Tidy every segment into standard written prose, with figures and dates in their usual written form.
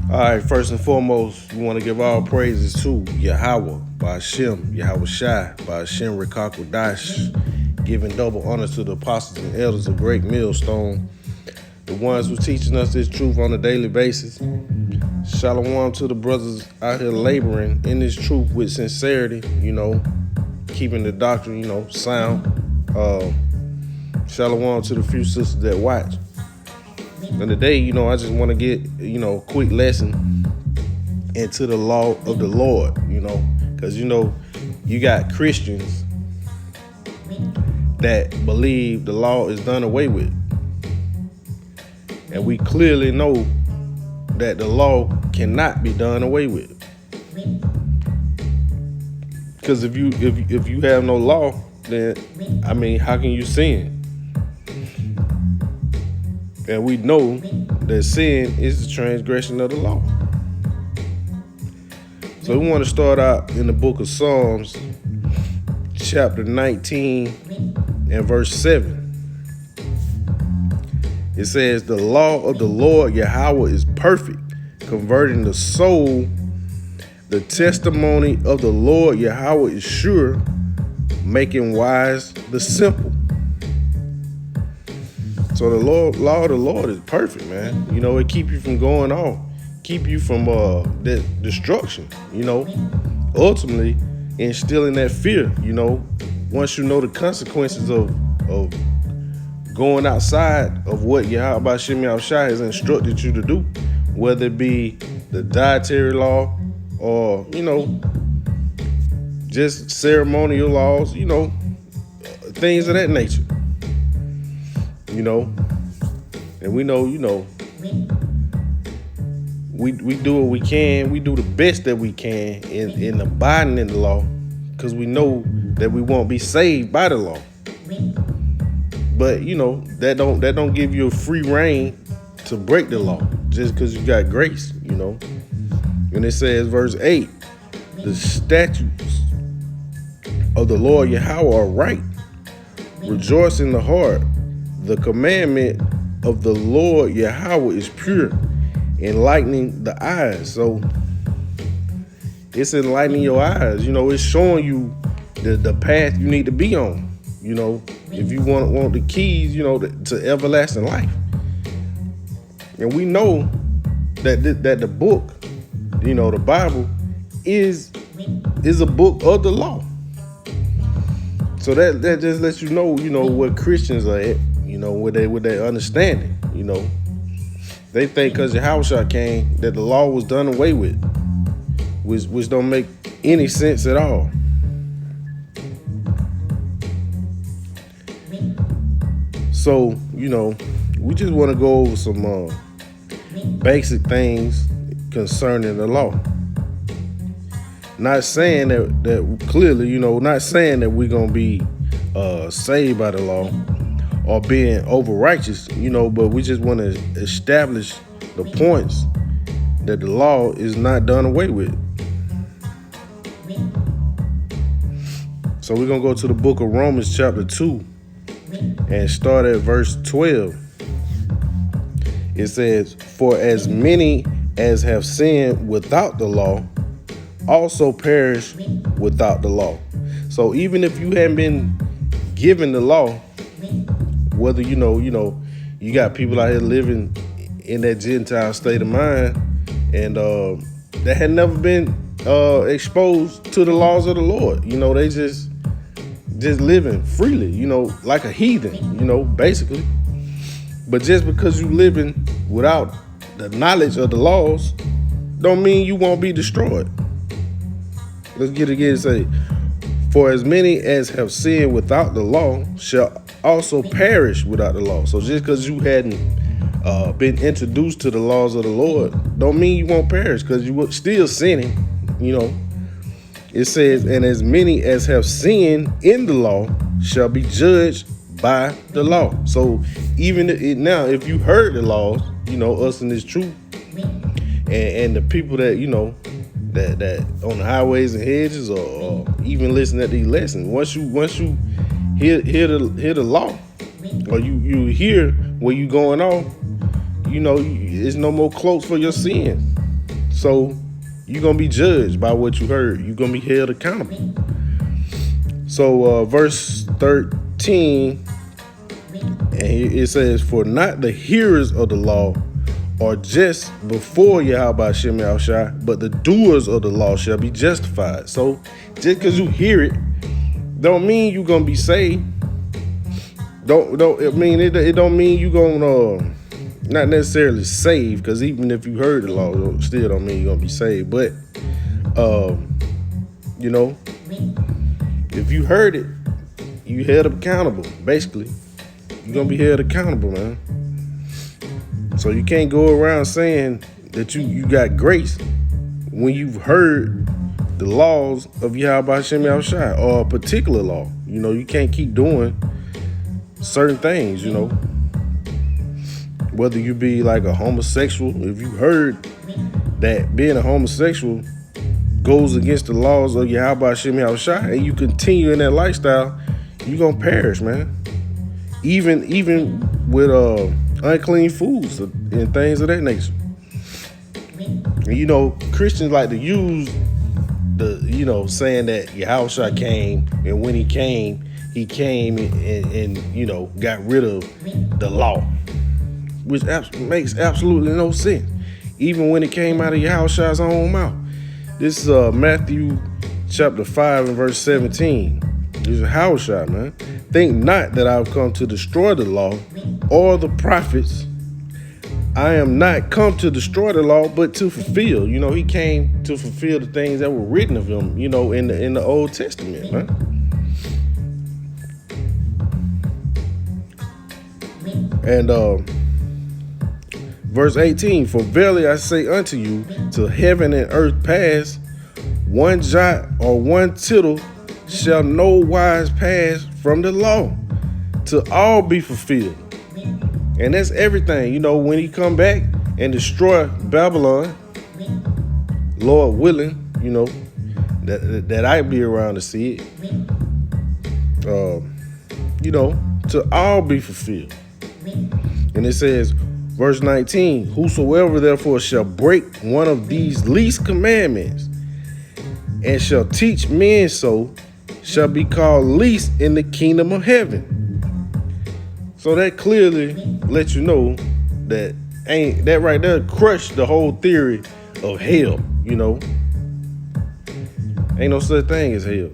All right, first and foremost, we want to give all praises to Yahweh by Hashem, Yahweh Shai by Hashem Rekakodash, giving double honor to the apostles and elders of Great Millstone, the ones who teaching us this truth on a daily basis. Shalom to the brothers out here laboring in this truth with sincerity, keeping the doctrine, sound. Shalom to the few sisters that watch. And today, I just want to get, a quick lesson into the law of the Lord, because, you got Christians that believe the law is done away with. And we clearly know that the law cannot be done away with. Because if you have no law, then, how can you sin? And we know that sin is the transgression of the law. So we want to start out in the book of Psalms, chapter 19 and verse 7. It says, the law of the Lord Yahweh is perfect, converting the soul. The testimony of the Lord Yahweh is sure, making wise the simple. So the law of the Lord is perfect, man. It keep you from going off, keep you from that destruction, ultimately instilling that fear, once you know the consequences of going outside of what Yahweh Shai has instructed you to do, whether it be the dietary law or, just ceremonial laws, things of that nature. And we know, we do what we can. We do the best that we can in abiding in the law, because we know that we won't be saved by the law. But that don't give you a free reign to break the law just because you got grace. And it says, verse 8, the statutes of the Lord Yahweh are right, rejoice in the heart. The commandment of the Lord Yahweh is pure, enlightening the eyes. So it's enlightening your eyes. It's showing you the path you need to be on. If you want the keys, to everlasting life. And we know that the book, the Bible is a book of the law. So that just lets you know, what Christians are at. With their understanding, they think because Yahweh came that the law was done away with, which don't make any sense at all. So, we just want to go over some basic things concerning the law. Not saying that clearly, not saying that we're gonna be saved by the law or being over righteous, but we just want to establish the points that the law is not done away with. So we're going to go to the book of Romans chapter 2 and start at verse 12. It says, for as many as have sinned without the law also perish without the law. So even if you haven't been given the law, whether you got people out here living in that Gentile state of mind and that had never been exposed to the laws of the Lord. They just living freely, like a heathen, basically. But just because you living without the knowledge of the laws don't mean you won't be destroyed. Let's get it again and say, for as many as have sinned without the law shall also perish without the law. So just because you hadn't been introduced to the laws of the Lord don't mean you won't perish, because you were still sinning. It says, and as many as have sinned in the law shall be judged by the law. So even now, if you heard the laws, us in this truth, and the people that that on the highways and hedges, or even listen to these lessons, once you hear the law, or you hear where you going on, it's no more cloaks for your sin. So you're going to be judged by what you heard. You're going to be held accountable. So verse 13, and it says, for not the hearers of the law are just before Yahweh Shem Yahushua, but the doers of the law shall be justified. So just because you hear it, don't mean you're going to be saved. It don't mean you're going to not necessarily saved, because even if you heard the law, it still don't mean you're going to be saved. But, if you heard it, you held accountable, basically. You're going to be held accountable, man. So you can't go around saying that you got grace when you've heard the laws of Yahweh Shem Yahushua, or a particular law. You can't keep doing certain things, Whether you be like a homosexual, if you heard that being a homosexual goes against the laws of Yahweh Shem Yahushua, and you continue in that lifestyle, you're going to perish, man. Even with unclean foods and things of that nature. And Christians like to use saying that Yahushua came, and when he came and got rid of the law, which makes absolutely no sense. Even when it came out of Yahushua's own mouth. This is Matthew chapter 5 and verse 17. This is Yahushua, man. Think not that I have come to destroy the law or the prophets. I am not come to destroy the law, but to fulfill. He came to fulfill the things that were written of him, in the Old Testament, man. And verse 18, for verily I say unto you, till heaven and earth pass, one jot or one tittle shall no wise pass from the law, till all be fulfilled. And that's everything. When he come back and destroy Babylon, Lord willing, that I be around to see it, to all be fulfilled. And it says, verse 19, whosoever therefore shall break one of these least commandments and shall teach men so, shall be called least in the kingdom of heaven. So that clearly lets you know that right there crushed the whole theory of hell. Ain't no such thing as hell.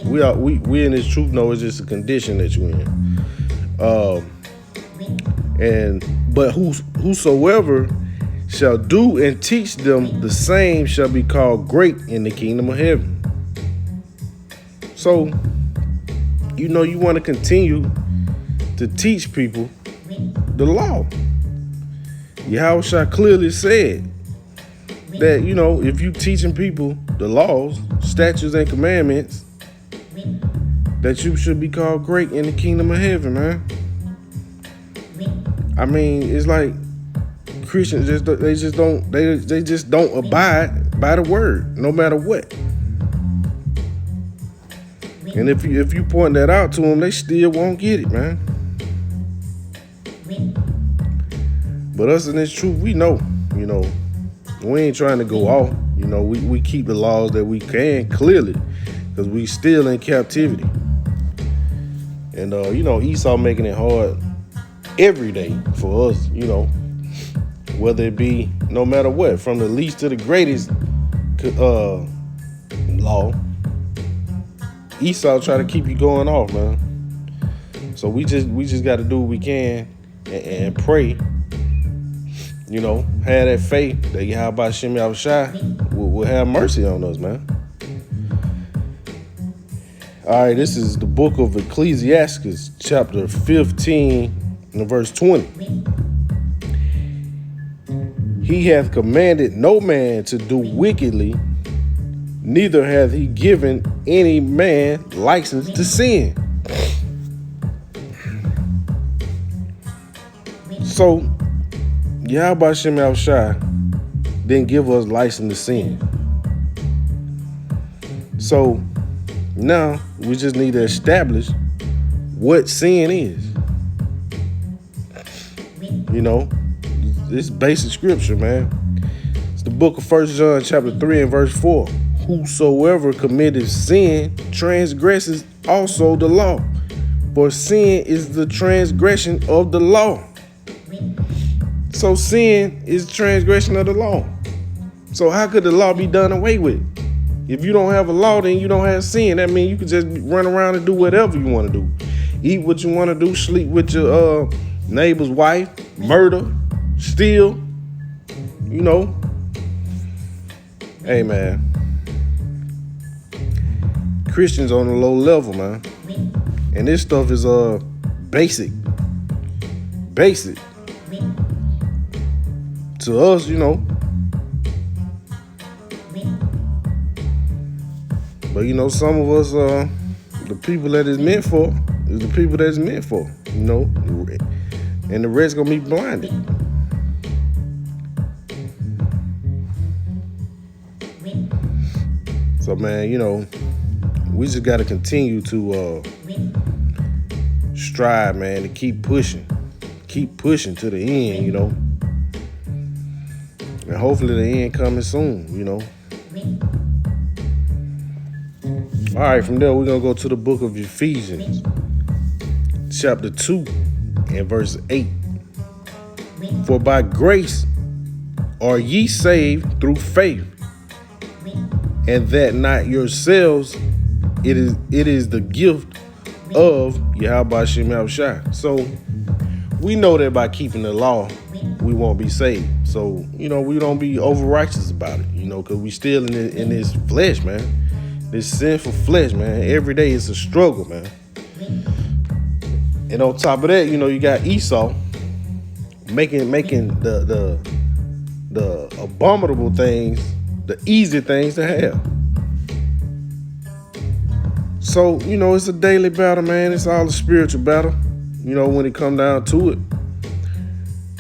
We in this truth know it's just a condition that you're in. But whosoever shall do and teach them the same shall be called great in the kingdom of heaven. So, you want to continue to teach people the law. Yahushua clearly said that, if you teaching people the laws, statutes, and commandments, that you should be called great in the kingdom of heaven, man. I mean, it's like Christians they just don't abide by the word, no matter what. And if you point that out to them, they still won't get it, man. But us in this truth, we know, we ain't trying to go off. We keep the laws that we can clearly, because we still in captivity. And Esau making it hard every day for us, whether it be no matter what, from the least to the greatest law. Esau try to keep you going off, man. So we just got to do what we can and pray. Have that faith that Yahweh Shem Yahushua will have mercy on us, man. All right, this is the book of Ecclesiastes, chapter 15, and verse 20. He hath commanded no man to do wickedly, neither hath he given any man license to sin. So, Yahweh Shem Yahushua didn't give us license to sin. So, now we just need to establish what sin is. This basic scripture, man. It's the book of 1 John chapter 3 and verse 4. Whosoever committeth sin transgresses also the law, for sin is the transgression of the law. So sin is transgression of the law. So how could the law be done away with? If you don't have a law, then you don't have sin. That means you can just run around and do whatever you want to do. Eat what you want to do, sleep with your neighbor's wife, murder, steal, you know. Hey, man. Christians on a low level, man. And this stuff is basic. Basic. To us, you know. But you know, some of us, the people that it's meant for is the people that it's meant for, you know, and the rest gonna be blinded. So man, you know, we just gotta continue to strive, man, to keep pushing to the end, you know, and hopefully the end coming soon, you know. All right, from there, we're going to go to the book of Ephesians, chapter 2 and verse 8. For by grace are ye saved through faith, and that not yourselves, it is the gift of Yahweh Shem Yahushua. So we know that by keeping the law, we won't be saved. So, you know, we don't be over righteous about it, you know, because we still in this flesh, man. This sinful flesh, man. Every day it's a struggle, man. And on top of that, you know, you got Esau making the abominable things, the easy things to have. So, you know, it's a daily battle, man. It's all a spiritual battle, you know, when it come down to it.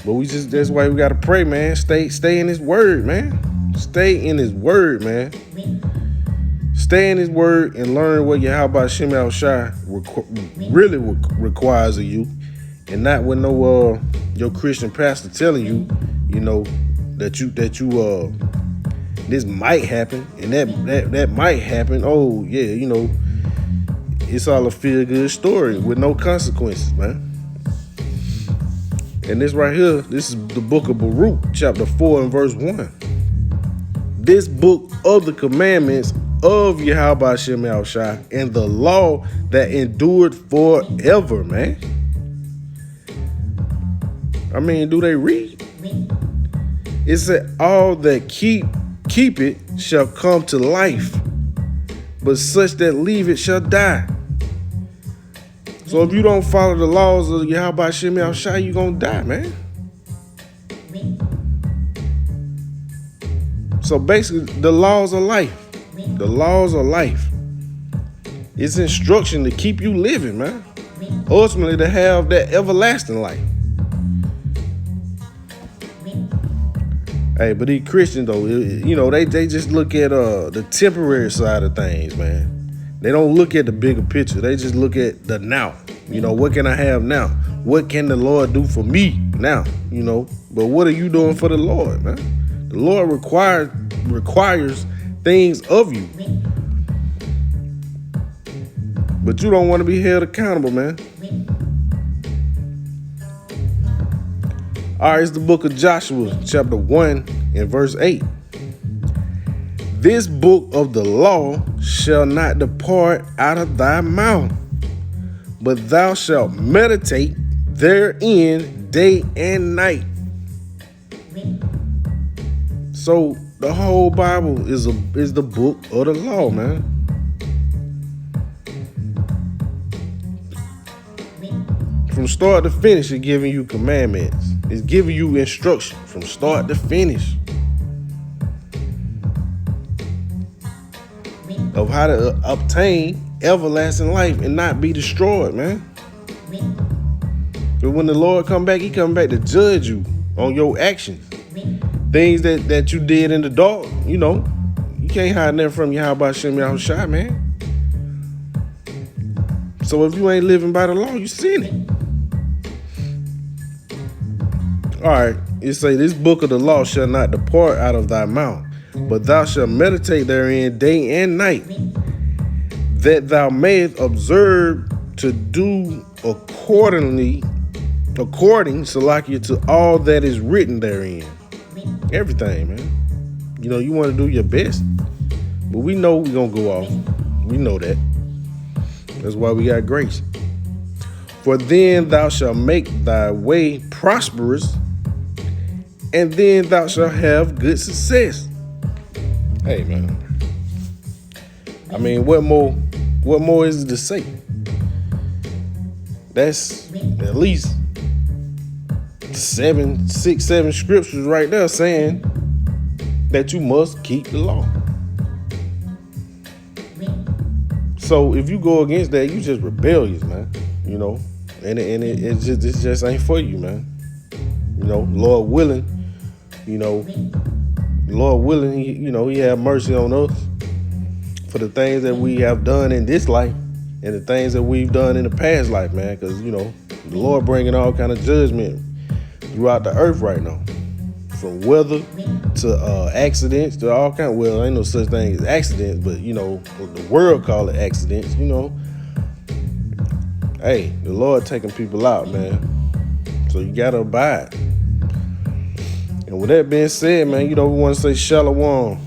But that's why we gotta pray, man. Stay in his word, man. Stay in his word, man. Stay in his word and learn what Yahweh Shem Yahushua really requires of you, and not with no your Christian pastor telling you, you know, that this might happen and that might happen. Oh yeah, you know, it's all a feel-good story with no consequences, man. And this right here, this is the book of Baruch, chapter 4 and verse 1. This book of the commandments of Yahweh Shem Yahushua and the law that endured forever, man. I mean, do they read? It said, all that keep it shall come to life, but such that leave it shall die. So if you don't follow the laws of Yahweh Shem Yahushua, you're gonna die, man. So basically, the laws of life. The laws of life. It's instruction to keep you living, man. Ultimately, to have that everlasting life. Hey, but these Christians, though, you know, they just look at the temporary side of things, man. They don't look at the bigger picture. They just look at the now. You know, what can I have now? What can the Lord do for me now? You know, but what are you doing for the Lord, man? The Lord requires things of you. But you don't want to be held accountable, man. All right, it's the book of Joshua, chapter 1 and verse 8. This book of the law shall not depart out of thy mouth, but thou shalt meditate therein day and night. So the whole Bible is the book of the law, man. From start to finish, it's giving you commandments. It's giving you instruction from start to finish of how to obtain everlasting life and not be destroyed, man. But when the Lord come back, he come back to judge you on your actions. Things that you did in the dark, you know. You can't hide nothing from Yahweh Shem Yahushua, man. So if you ain't living by the law, you sinning. All right. it say, this book of the law shall not depart out of thy mouth, but thou shalt meditate therein day and night, that thou mayest observe to do according, Salakia, to all that is written therein. Everything, man. You know, you want to do your best, but we know we're going to go off. We know that. That's why we got grace. For then thou shalt make thy way prosperous, and then thou shalt have good success. Hey, man. I mean, what more is it to say? That's at least 7 scriptures right there saying that you must keep the law. So if you go against that, you just rebellious, man. You know, and it just ain't for you, man. You know, Lord willing, He have mercy on us for the things that we have done in this life and the things that we've done in the past life, man. Because, you know, the Lord bringing all kind of judgment throughout the earth right now, from weather to accidents to all kind of, well, ain't no such thing as accidents, but, you know, the world call it accidents, you know. Hey, the Lord taking people out, man. So you got to abide. And with that being said, man, you know, we want to say shalom